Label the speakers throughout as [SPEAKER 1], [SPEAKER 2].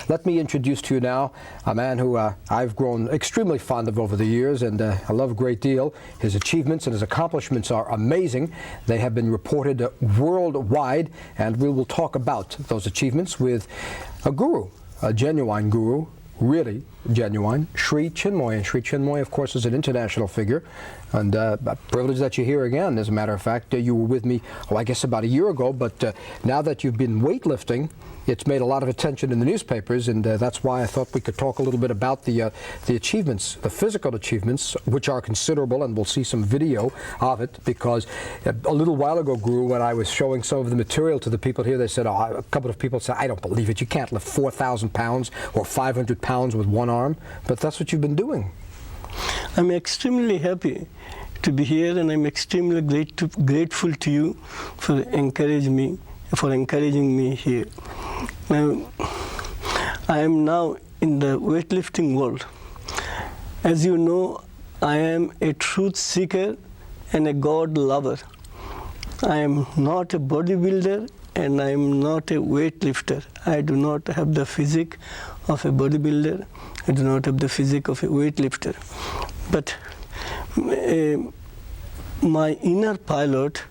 [SPEAKER 1] Let me introduce to you now a man who I've grown extremely fond of over the years, and I love a great deal. His achievements and his accomplishments are amazing. They have been reported worldwide, and we will talk about those achievements with a guru, a genuine guru, really genuine, Sri Chinmoy. And Sri Chinmoy, of course, is an international figure, and a privilege that you're here again. As a matter of fact, you were with me, I guess about a year ago, but now that you've been weightlifting, it's made a lot of attention in the newspapers, and that's why I thought we could talk a little bit about the achievements, the physical achievements, which are considerable, and we'll see some video of it, because a little while ago, Guru, when I was showing some of the material to the people here, they said, a couple of people said, I don't believe it, you can't lift 4,000 pounds or 500 pounds with one arm, but that's what you've been doing.
[SPEAKER 2] I'm extremely happy to be here, and I'm extremely grateful to you for encouraging me here. Now, I am now in the weightlifting world. As you know, I am a truth seeker and a God lover. I am not a bodybuilder and I am not a weightlifter. I do not have the physique of a bodybuilder. I do not have the physique of a weightlifter. But my inner pilot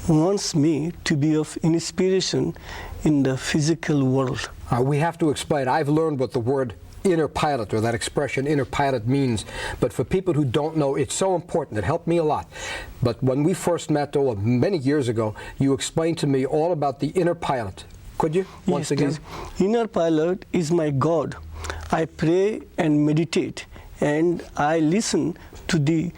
[SPEAKER 2] wants me to be of inspiration in the physical world.
[SPEAKER 1] We have to explain. I've learned what the word inner pilot, or that expression inner pilot, means, but for people who don't know, it's so important. It helped me a lot. But when we first met many years ago, you explained to me all about the inner pilot. Could you once again?
[SPEAKER 2] Please. Inner pilot is my God. I pray and meditate, and I listen to the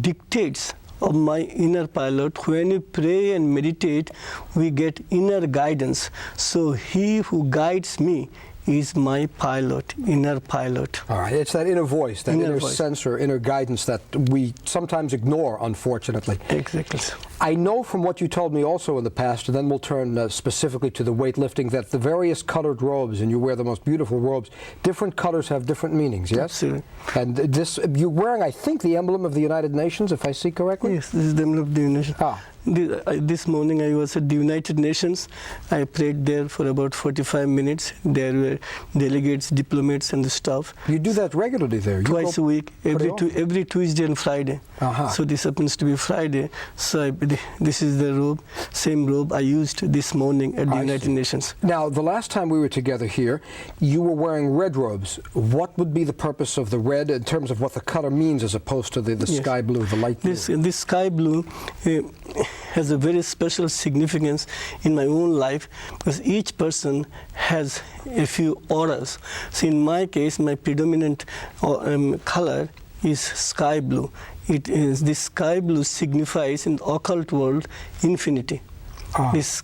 [SPEAKER 2] dictates of my inner pilot. When we pray and meditate, we get inner guidance. So he who guides me is my pilot, inner pilot.
[SPEAKER 1] All right, it's that inner voice, that inner sensor, inner guidance that we sometimes ignore, unfortunately.
[SPEAKER 2] Exactly.
[SPEAKER 1] I know from what you told me also in the past, and then we'll turn specifically to the weightlifting, that the various colored robes, and you wear the most beautiful robes, different colors have different meanings, yes?
[SPEAKER 2] Absolutely.
[SPEAKER 1] And this, you're wearing, I think, the emblem of the United Nations, if I see correctly?
[SPEAKER 2] Yes, this is the emblem of the United Nations.
[SPEAKER 1] Ah.
[SPEAKER 2] This morning I was at the United Nations. I prayed there for about 45 minutes. There were delegates, diplomats and the staff.
[SPEAKER 1] You do that regularly there?
[SPEAKER 2] Twice a week, every Tuesday and Friday. So this happens to be Friday. So this is the robe, same robe I used this morning at the United Nations.
[SPEAKER 1] Now, the last time we were together here, you were wearing red robes. What would be the purpose of the red in terms of what the color means as opposed to the sky blue, the light blue?
[SPEAKER 2] This sky blue has a very special significance in my own life, because each person has a few auras. So in my case, my predominant color is sky blue. This sky blue signifies in the occult world infinity. This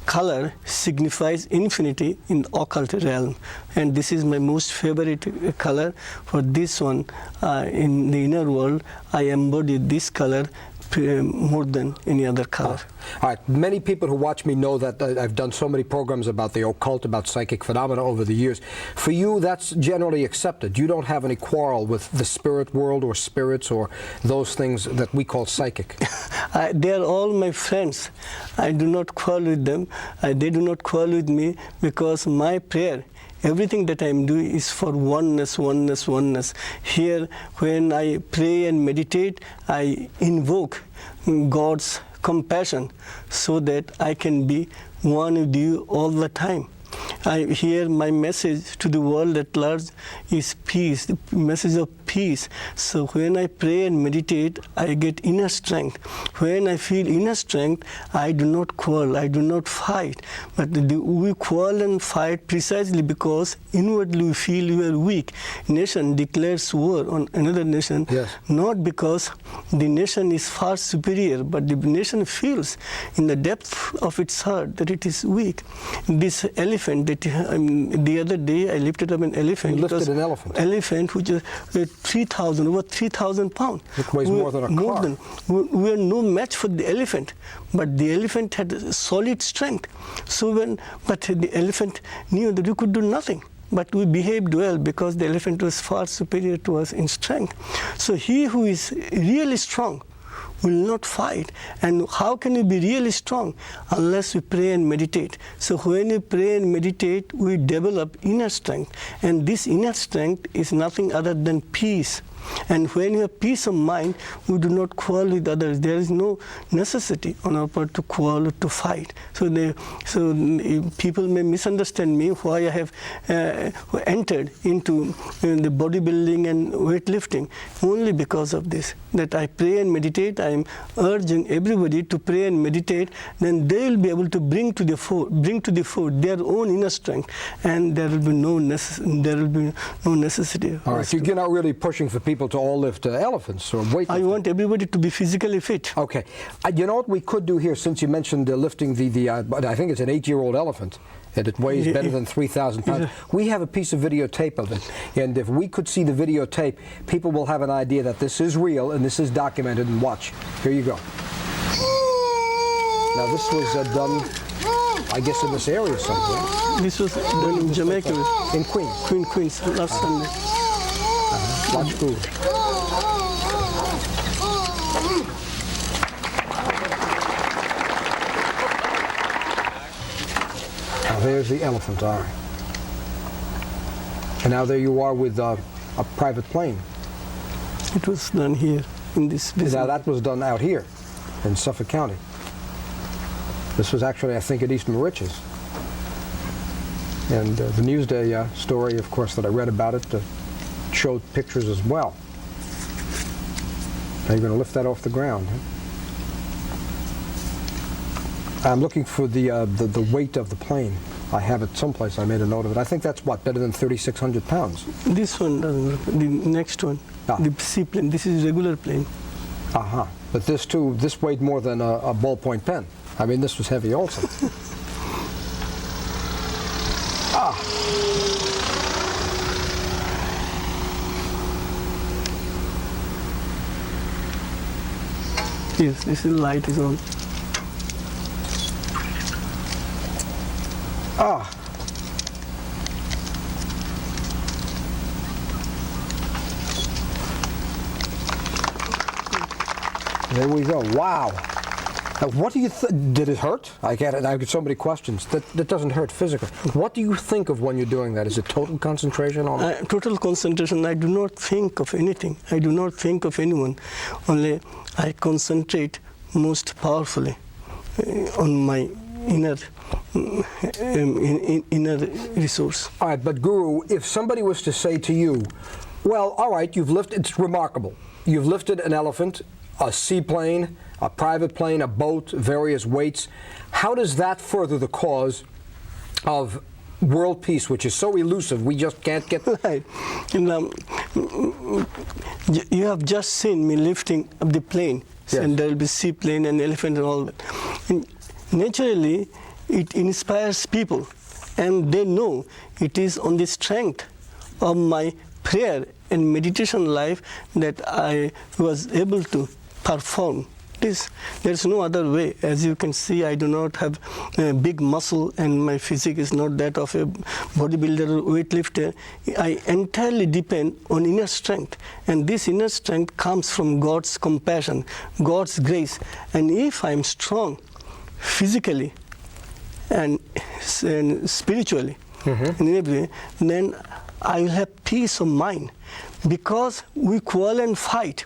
[SPEAKER 2] color signifies infinity in the occult realm, and this is my most favorite color. For this one, in the inner world, I embody this color more than any other color.
[SPEAKER 1] All right, many people who watch me know that I've done so many programs about the occult, about psychic phenomena over the years. For you, that's generally accepted. You don't have any quarrel with the spirit world or spirits or those things that we call psychic.
[SPEAKER 2] They are all my friends. I do not quarrel with them. They do not quarrel with me, because my prayer, everything that I am doing is for oneness, oneness, oneness. Here, when I pray and meditate, I invoke God's compassion so that I can be one with you all the time. Here my message to the world at large is peace, the message of peace. So when I pray and meditate, I get inner strength. When I feel inner strength, I do not quarrel, I do not fight. But we quarrel and fight precisely because inwardly we feel we are weak. Nation declares war on another nation, not because the nation is far superior, but the nation feels in the depth of its heart that it is weak. This elephant that the other day I lifted up an elephant.
[SPEAKER 1] You lifted an elephant?
[SPEAKER 2] Elephant which is over 3,000 pounds.
[SPEAKER 1] It weighs more than a car.
[SPEAKER 2] We are no match for the elephant, but the elephant had solid strength. But the elephant knew that we could do nothing. But we behaved well because the elephant was far superior to us in strength. So he who is really strong will not fight. And how can we be really strong? Unless we pray and meditate. So when we pray and meditate, we develop inner strength. And this inner strength is nothing other than peace. And when you have peace of mind, we do not quarrel with others. There is no necessity on our part to quarrel, to fight. So people may misunderstand me why I have entered into the bodybuilding and weightlifting, only because of this, that I pray and meditate. I am urging everybody to pray and meditate, then they will be able to bring to the fore their own inner strength, and there will be no necessity.
[SPEAKER 1] All right, so you're not really pushing for people to all lift elephants or weightlifting.
[SPEAKER 2] I want everybody to be physically fit.
[SPEAKER 1] Okay. You know what we could do here, since you mentioned lifting I think it's an 8-year-old elephant, and it weighs better than 3,000 pounds. We have a piece of videotape of it, and if we could see the videotape, people will have an idea that this is real and this is documented. And watch. Here you go. Now this was done, I guess, in this area somewhere.
[SPEAKER 2] This was done in Jamaica.
[SPEAKER 1] In Queens.
[SPEAKER 2] Queens, last Sunday.
[SPEAKER 1] Watch food. Now there's the elephant, all right. And now there you are with a private plane.
[SPEAKER 2] It was done here in this business.
[SPEAKER 1] Now that was done out here in Suffolk County. This was actually, I think, at East Moriches. And the Newsday story, of course, that I read about it showed pictures as well. Now you're going to lift that off the ground. I'm looking for the weight of the plane. I have it someplace. I made a note of it. I think that's what, better than 3,600 pounds.
[SPEAKER 2] This one doesn't. The next one, the seaplane. This is regular plane.
[SPEAKER 1] But this too, this weighed more than a ballpoint pen. I mean, this was heavy also. Yes, this is light is on. There we go. Wow. Now, what do you did it hurt? I get so many questions. That doesn't hurt physically. What do you think of when you're doing that? Is it total concentration on it?
[SPEAKER 2] Total concentration. I do not think of anything. I do not think of anyone. Only I concentrate most powerfully on my inner resource.
[SPEAKER 1] All right, but Guru, if somebody was to say to you, well, all right, you've lifted, it's remarkable. You've lifted an elephant, a seaplane, a private plane, a boat, various weights. How does that further the cause of world peace, which is so elusive, we just can't get...
[SPEAKER 2] Right. You have just seen me lifting up the plane. Yes. And there will be seaplane and elephant and all that. And naturally, it inspires people, and they know it is on the strength of my prayer and meditation life that I was able to perform this. There's no other way. As you can see, I do not have a big muscle, and my physique is not that of a bodybuilder or weightlifter. I entirely depend on inner strength, and this inner strength comes from God's compassion, God's grace. And if I'm strong physically and spiritually, in every way, then I will have peace of mind, because we quarrel and fight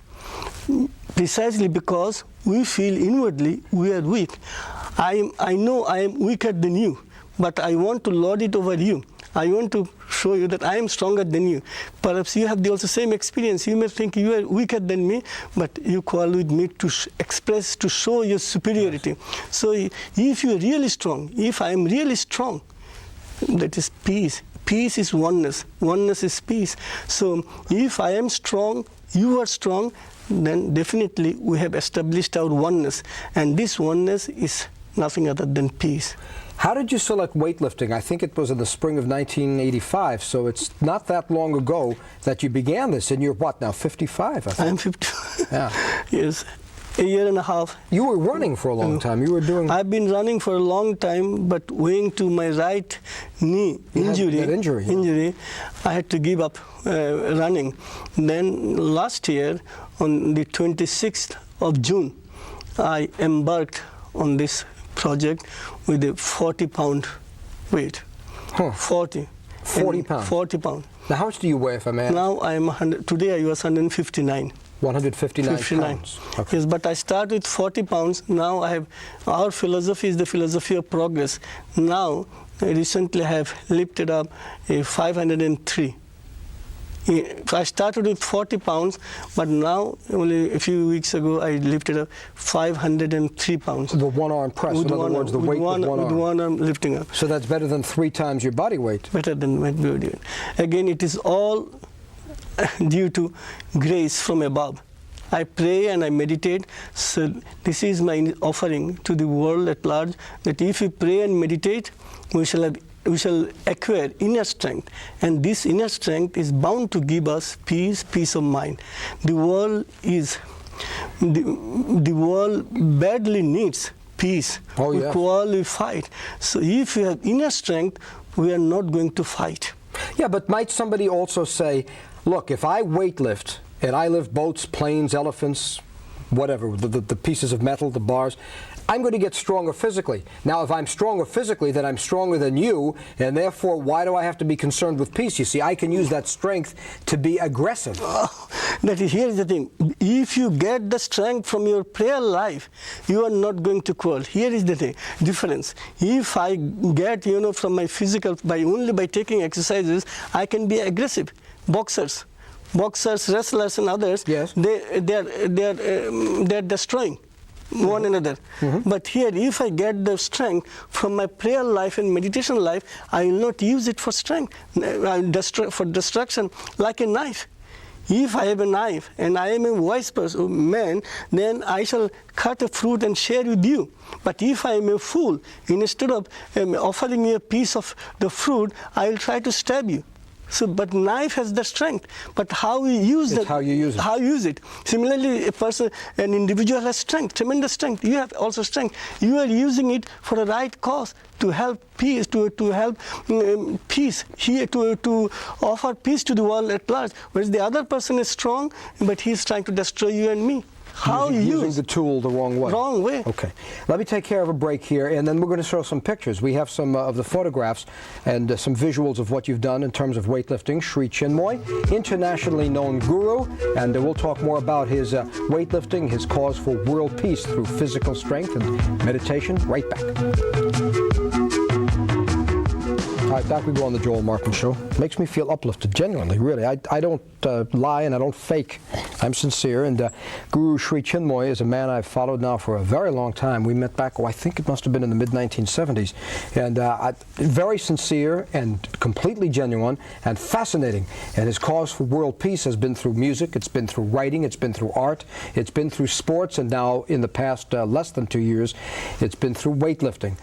[SPEAKER 2] precisely because we feel inwardly we are weak. I know I am weaker than you, but I want to lord it over you. I want to show you that I am stronger than you. Perhaps you have also same experience. You may think you are weaker than me, but you quarrel with me to express, to show your superiority. So if you are really strong, if I am really strong, that is peace. Peace is oneness. Oneness is peace. So if I am strong, you are strong, then definitely we have established our oneness. And this oneness is nothing other than peace.
[SPEAKER 1] How did you select weightlifting? I think it was in the spring of 1985, so it's not that long ago that you began this, and you're what, now 55? I think.
[SPEAKER 2] I'm 50.
[SPEAKER 1] Yeah.
[SPEAKER 2] Yes. A year and a half.
[SPEAKER 1] You were running for a long time. You were doing...
[SPEAKER 2] I've been running for a long time, but owing to my right knee injury, I had to give up running. Then last year, on the 26th of June, I embarked on this project with a 40-pound weight.
[SPEAKER 1] Huh.
[SPEAKER 2] 40.
[SPEAKER 1] 40
[SPEAKER 2] And
[SPEAKER 1] pounds?
[SPEAKER 2] 40 pounds.
[SPEAKER 1] Now, how much do you weigh, if I may ask?
[SPEAKER 2] Now I am 100. Today I was 159.
[SPEAKER 1] 159 pounds. Okay.
[SPEAKER 2] Yes, but I start with 40 pounds. Now our philosophy is the philosophy of progress. Now, I recently have lifted up a 503. I started with 40 pounds, but now, only a few weeks ago, I lifted up 503 pounds.
[SPEAKER 1] The one-arm press, in other words, the weight with one arm.
[SPEAKER 2] With one arm lifting up.
[SPEAKER 1] So that's better than 3 times your body weight.
[SPEAKER 2] Better than my body weight. Again, it is all due to grace from above. I pray and I meditate. So this is my offering to the world at large, that if we pray and meditate, we shall acquire inner strength, and this inner strength is bound to give us peace of mind. The world badly needs peace.
[SPEAKER 1] Oh, yes.
[SPEAKER 2] We fight. So if we have inner strength, we are not going to fight.
[SPEAKER 1] Yeah, but might somebody also say, look, if I weightlift and I lift boats, planes, elephants, whatever, the pieces of metal, the bars, I'm going to get stronger physically. Now, if I'm stronger physically, then I'm stronger than you, and therefore, why do I have to be concerned with peace? You see, I can use that strength to be aggressive.
[SPEAKER 2] Here's the thing. If you get the strength from your prayer life, you are not going to quarrel. Here is the thing, difference. If I get, from my physical, only by taking exercises, I can be aggressive. Boxers, wrestlers, and others,
[SPEAKER 1] yes,
[SPEAKER 2] they're destroying one another. Mm-hmm. But here, if I get the strength from my prayer life and meditation life, I will not use it for strength, for destruction, like a knife. If I have a knife and I am a wise man, then I shall cut a fruit and share with you. But if I am a fool, instead of offering you a piece of the fruit, I will try to stab you. So, but knife has the strength. But how we use it?
[SPEAKER 1] How you use it.
[SPEAKER 2] How you use it. Similarly, an individual has strength, tremendous strength. You have also strength. You are using it for the right cause, to help peace, to help peace here, to offer peace to the world at large. Whereas the other person is strong, but he is trying to destroy you and me. How
[SPEAKER 1] using the tool the wrong way.
[SPEAKER 2] Wrong way.
[SPEAKER 1] Okay. Let me take care of a break here, and then we're going to show some pictures. We have some of the photographs and some visuals of what you've done in terms of weightlifting. Sri Chinmoy, internationally known guru, and we'll talk more about his weightlifting, his cause for world peace through physical strength and meditation. Right back. All right, back we go on the Joel Markman Show. Makes me feel uplifted, genuinely, really. I don't lie and I don't fake. I'm sincere, and Guru Sri Chinmoy is a man I've followed now for a very long time. We met back, I think it must have been in the mid-1970s, and very sincere and completely genuine and fascinating. And his cause for world peace has been through music, it's been through writing, it's been through art, it's been through sports, and now in the past less than 2 years, it's been through weightlifting.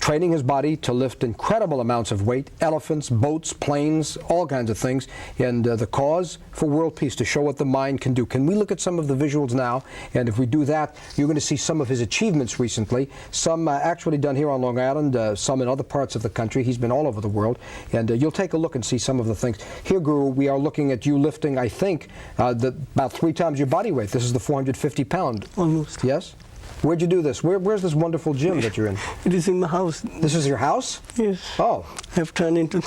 [SPEAKER 1] Training his body to lift incredible amounts of weight, elephants, boats, planes, all kinds of things, and the cause for world peace, to show what the mind can do. Can we look at some of the visuals now? And if we do that, you're going to see some of his achievements recently, some actually done here on Long Island, some in other parts of the country. He's been all over the world, and you'll take a look and see some of the things. Here, Guru, we are looking at you lifting, I think, about 3 times your body weight. This is the 450-pound.
[SPEAKER 2] Almost.
[SPEAKER 1] Yes? Where'd you do this? Where's this wonderful gym that you're in?
[SPEAKER 2] It is in my house.
[SPEAKER 1] This is your house?
[SPEAKER 2] Yes.
[SPEAKER 1] Oh.
[SPEAKER 2] I've turned into...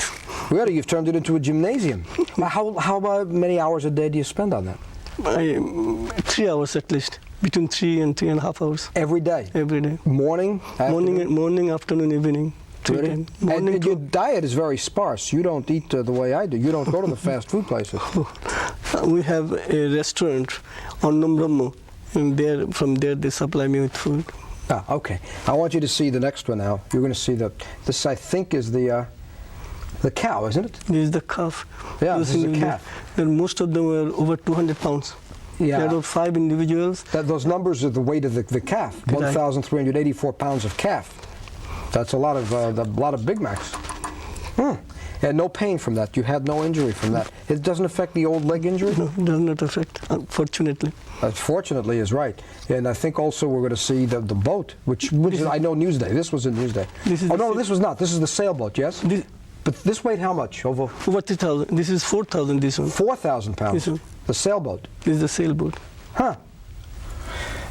[SPEAKER 1] Really? You've turned it into a gymnasium. How many hours a day do you spend on that?
[SPEAKER 2] 3 hours at least. Between 3 and 3.5 hours.
[SPEAKER 1] Every day?
[SPEAKER 2] Every day.
[SPEAKER 1] Morning?
[SPEAKER 2] Morning, afternoon, evening.
[SPEAKER 1] Really? And your diet is very sparse. You don't eat the way I do. You don't go to the fast food places.
[SPEAKER 2] We have a restaurant on Numbramo. And from there, they supply me with food.
[SPEAKER 1] Ah, okay. I want you to see the next one now. You're going to see this, I think, is the cow, isn't it?
[SPEAKER 2] This is the calf.
[SPEAKER 1] Yeah, this is a calf.
[SPEAKER 2] And most of them were over 200 pounds.
[SPEAKER 1] Yeah.
[SPEAKER 2] There were 5 individuals.
[SPEAKER 1] Those numbers are the weight of the calf. 1,384 pounds of calf. That's a lot of Big Macs. And no pain from that. You had no injury from that. It doesn't affect the old leg injury?
[SPEAKER 2] No, it does not affect, unfortunately.
[SPEAKER 1] Fortunately is right. And I think also we're going to see the boat, which is, I know, Newsday. This was in Newsday. No, this was not. This is the sailboat, yes? But this weighed how much? Over
[SPEAKER 2] 3,000. This is 4,000, this one.
[SPEAKER 1] 4,000 pounds?
[SPEAKER 2] This one.
[SPEAKER 1] The sailboat?
[SPEAKER 2] This is the sailboat.
[SPEAKER 1] Huh.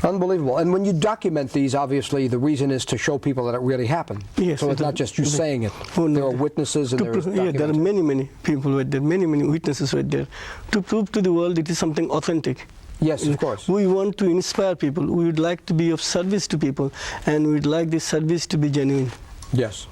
[SPEAKER 1] Unbelievable. And when you document these, obviously, the reason is to show people that it really happened.
[SPEAKER 2] Yes,
[SPEAKER 1] so it's not just you saying it.
[SPEAKER 2] Oh, no.
[SPEAKER 1] There are witnesses and there is
[SPEAKER 2] Yeah, there are many people were there, many witnesses were there, to prove to the world it is something authentic.
[SPEAKER 1] Yes, of course.
[SPEAKER 2] We want to inspire people. We would like to be of service to people, and we would like this service to be genuine.
[SPEAKER 1] Yes.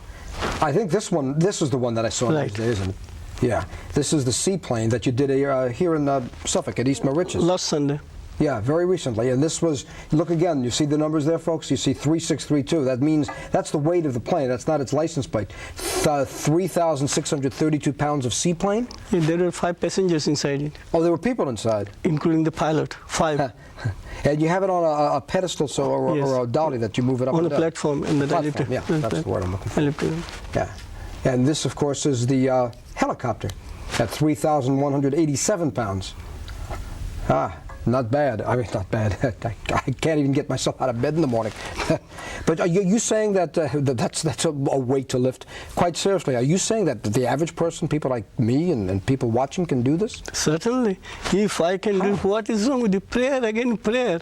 [SPEAKER 1] I think this is the one that I saw
[SPEAKER 2] Right.
[SPEAKER 1] these days, isn't it? Yeah. This is the seaplane that you did here in Suffolk at East Mauritius.
[SPEAKER 2] Last Sunday.
[SPEAKER 1] Yeah, very recently. And this was, look again, you see the numbers there, folks? You see 3632. That means, that's the weight of the plane. That's not its license plate. 3,632 pounds of seaplane?
[SPEAKER 2] Yeah, there were 5 passengers inside it.
[SPEAKER 1] Oh, there were people inside?
[SPEAKER 2] Including the pilot, 5.
[SPEAKER 1] And you have it on a pedestal or a dolly that you move it up
[SPEAKER 2] On
[SPEAKER 1] and
[SPEAKER 2] a
[SPEAKER 1] down.
[SPEAKER 2] platform. In the
[SPEAKER 1] Platform, yeah, that's the word I'm looking for. Yeah. And this, of course, is the helicopter at 3,187 pounds. Not bad. I mean, not bad. I can't even get myself out of bed in the morning. But are you saying that that's a weight to lift? Quite seriously, are you saying that the average person, people like me and people watching, can do this?
[SPEAKER 2] Certainly. If I can do, what is wrong with you? Prayer again, prayer.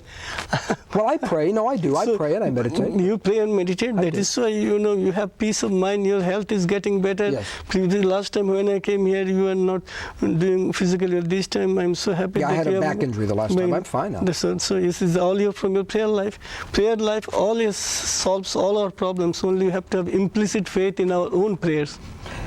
[SPEAKER 1] Well, I pray. No, I do. I pray and I meditate.
[SPEAKER 2] You pray and meditate. That is why, you have peace of mind. Your health is getting better.
[SPEAKER 1] Yes.
[SPEAKER 2] Previously, last time when I came here, you were not doing physically. This time, I'm so happy.
[SPEAKER 1] Yeah, I had a back injury the last time. I'm fine now.
[SPEAKER 2] So this is all from your prayer life. Prayer life always solves all our problems. Only you have to have implicit faith in our own prayers.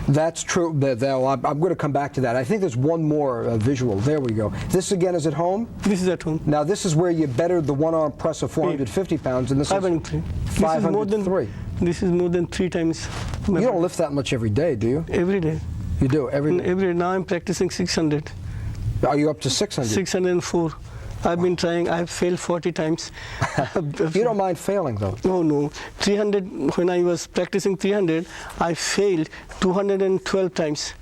[SPEAKER 1] That's true. I'm going to come back to that. I think there's one more visual. There we go. This again is at home?
[SPEAKER 2] This is at home.
[SPEAKER 1] Now this is where you bettered the one-arm press of 450 pounds, and this
[SPEAKER 2] 503.
[SPEAKER 1] is 503.
[SPEAKER 2] This is more than 3 times.
[SPEAKER 1] You don't lift that much every day, do you?
[SPEAKER 2] Every day.
[SPEAKER 1] You do? Every day?
[SPEAKER 2] Every day. Now I'm practicing 600.
[SPEAKER 1] Are you up to 600?
[SPEAKER 2] 604. I've been trying. I've failed 40 times.
[SPEAKER 1] You don't mind failing, though?
[SPEAKER 2] Oh, no. 300, when I was practicing 300, I failed 212 times.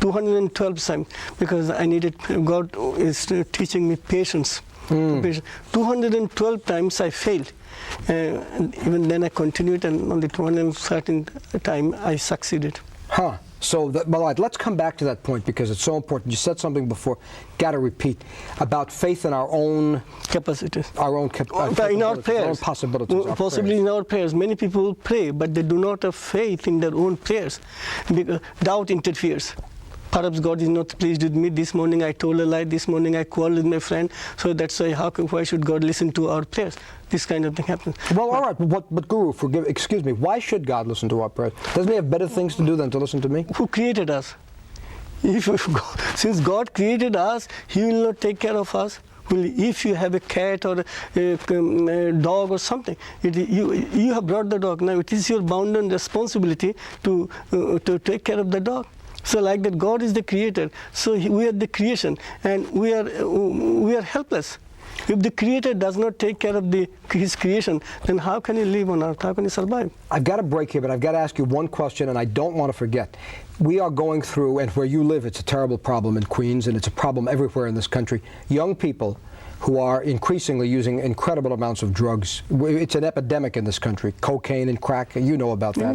[SPEAKER 2] 212 times, because I needed, God is teaching me patience. 212 times I failed. And even then I continued, and on the 213th time I succeeded.
[SPEAKER 1] Huh. So, well, let's come back to that point because it's so important. You said something before, got to repeat, about faith in our own
[SPEAKER 2] capacities,
[SPEAKER 1] our own
[SPEAKER 2] in our prayers,
[SPEAKER 1] our own possibilities,
[SPEAKER 2] possibly in our prayers. Many people pray, but they do not have faith in their own prayers because doubt interferes. Perhaps God is not pleased with me. This morning I told a lie. This morning I quarreled with my friend. So that's why, why should God listen to our prayers? This kind of thing happens.
[SPEAKER 1] Well, all right, but Guru, excuse me, why should God listen to our prayers? Doesn't he have better things to do than to listen to me?
[SPEAKER 2] Who created us? Since God created us, He will not take care of us. If you have a cat or a dog or something, you have brought the dog. Now it is your bounden responsibility to take care of the dog. So like that, God is the creator. So we are the creation, and we are helpless. If the creator does not take care of his creation, then how can he live on earth? How can he survive?
[SPEAKER 1] I've got to break here, but I've got to ask you one question, and I don't want to forget. We are going through, and where you live, it's a terrible problem in Queens, and it's a problem everywhere in this country. Young people who are increasingly using incredible amounts of drugs. It's an epidemic in this country, cocaine and crack, you know about that.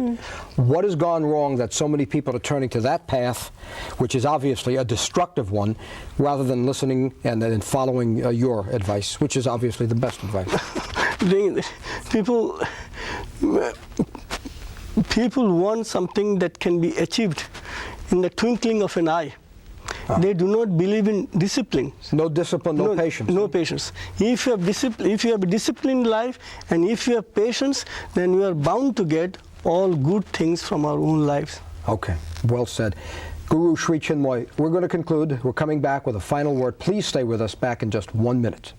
[SPEAKER 1] What has gone wrong that so many people are turning to that path, which is obviously a destructive one, rather than listening and following your advice, which is obviously the best advice?
[SPEAKER 2] People want something that can be achieved in the twinkling of an eye. They do not believe in discipline.
[SPEAKER 1] No discipline, no patience.
[SPEAKER 2] No patience. If you have a disciplined life and if you have patience, then you are bound to get all good things from our own lives.
[SPEAKER 1] Okay, well said. Guru Sri Chinmoy, we're going to conclude. We're coming back with a final word. Please stay with us back in just 1 minute.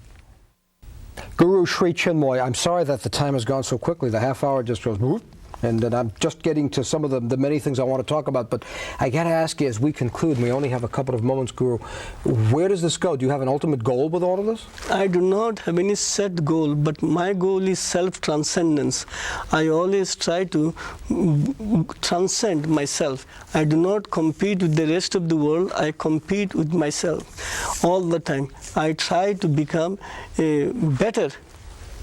[SPEAKER 1] Guru Sri Chinmoy, I'm sorry that the time has gone so quickly. The half hour just goes whoop. And then I'm just getting to some of the many things I want to talk about, but I got to ask you as we conclude, we only have a couple of moments, Guru, where does this go? Do you have an ultimate goal with all of this?
[SPEAKER 2] I do not have any set goal, but my goal is self-transcendence. I always try to transcend myself. I do not compete with the rest of the world, I compete with myself all the time. I try to become a better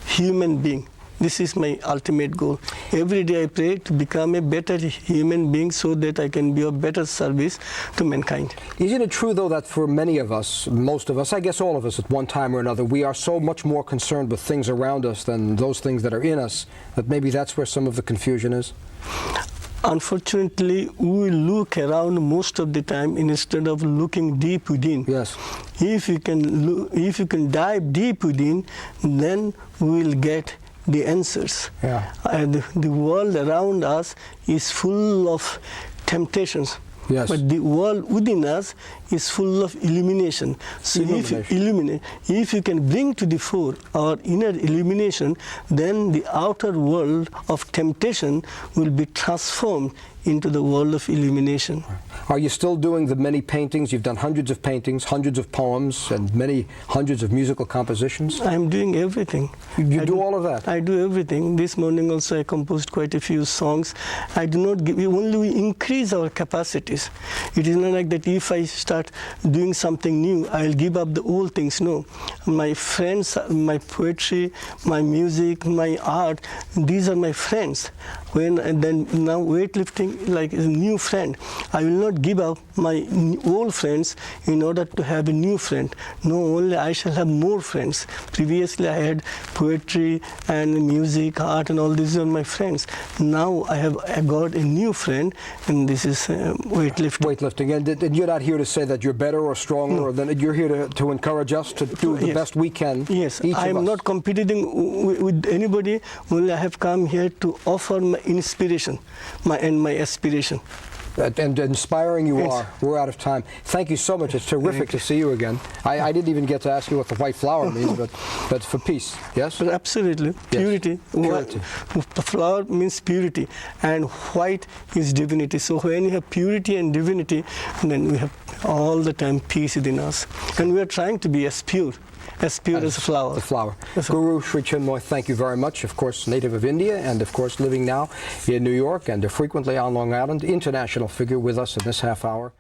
[SPEAKER 2] human being. This is my ultimate goal. Every day I pray to become a better human being so that I can be of better service to mankind.
[SPEAKER 1] Isn't it true, though, that for many of us, most of us, I guess all of us at one time or another, we are so much more concerned with things around us than those things that are in us, that maybe that's where some of the confusion is?
[SPEAKER 2] Unfortunately, we look around most of the time instead of looking deep within.
[SPEAKER 1] Yes.
[SPEAKER 2] If you can dive deep within, then we will get the answers.
[SPEAKER 1] Yeah.
[SPEAKER 2] And the world around us is full of temptations.
[SPEAKER 1] Yes.
[SPEAKER 2] But the world within us is full of illumination. So if you can bring to the fore our inner illumination, then the outer world of temptation will be transformed into the world of illumination.
[SPEAKER 1] Are you still doing the many paintings? You've done hundreds of paintings, hundreds of poems, and many hundreds of musical compositions.
[SPEAKER 2] I'm doing everything.
[SPEAKER 1] You do all of that?
[SPEAKER 2] I do everything. This morning also I composed quite a few songs. I do not give, only we increase our capacities. It is not like that if I start doing something new, I'll give up the old things. No. My friends, my poetry, my music, my art, these are my friends. And then now weightlifting, like a new friend. I will not give up my old friends in order to have a new friend. No, only I shall have more friends. Previously I had poetry and music, art, and all these are my friends. Now I got a new friend, and this is weightlifting.
[SPEAKER 1] Weightlifting, and you're not here to say that you're better or stronger, or than you're here to encourage us to do the best we can.
[SPEAKER 2] Yes, I am not competing with anybody. Only I have come here to offer my inspiration, my aspiration.
[SPEAKER 1] And inspiring you
[SPEAKER 2] Yes.
[SPEAKER 1] are. We're out of time. Thank you so much. It's terrific to see you again. I didn't even get to ask you what the white flower means, but for peace, yes?
[SPEAKER 2] But absolutely, purity.
[SPEAKER 1] Purity.
[SPEAKER 2] The flower means purity, and white is divinity. So when you have purity and divinity, then we have all the time peace within us. And we are trying to be as pure as a flower.
[SPEAKER 1] The flower. Guru Sri Chinmoy, thank you very much. Of course, native of India, and of course living now in New York, and frequently on Long Island. International figure with us in this half hour.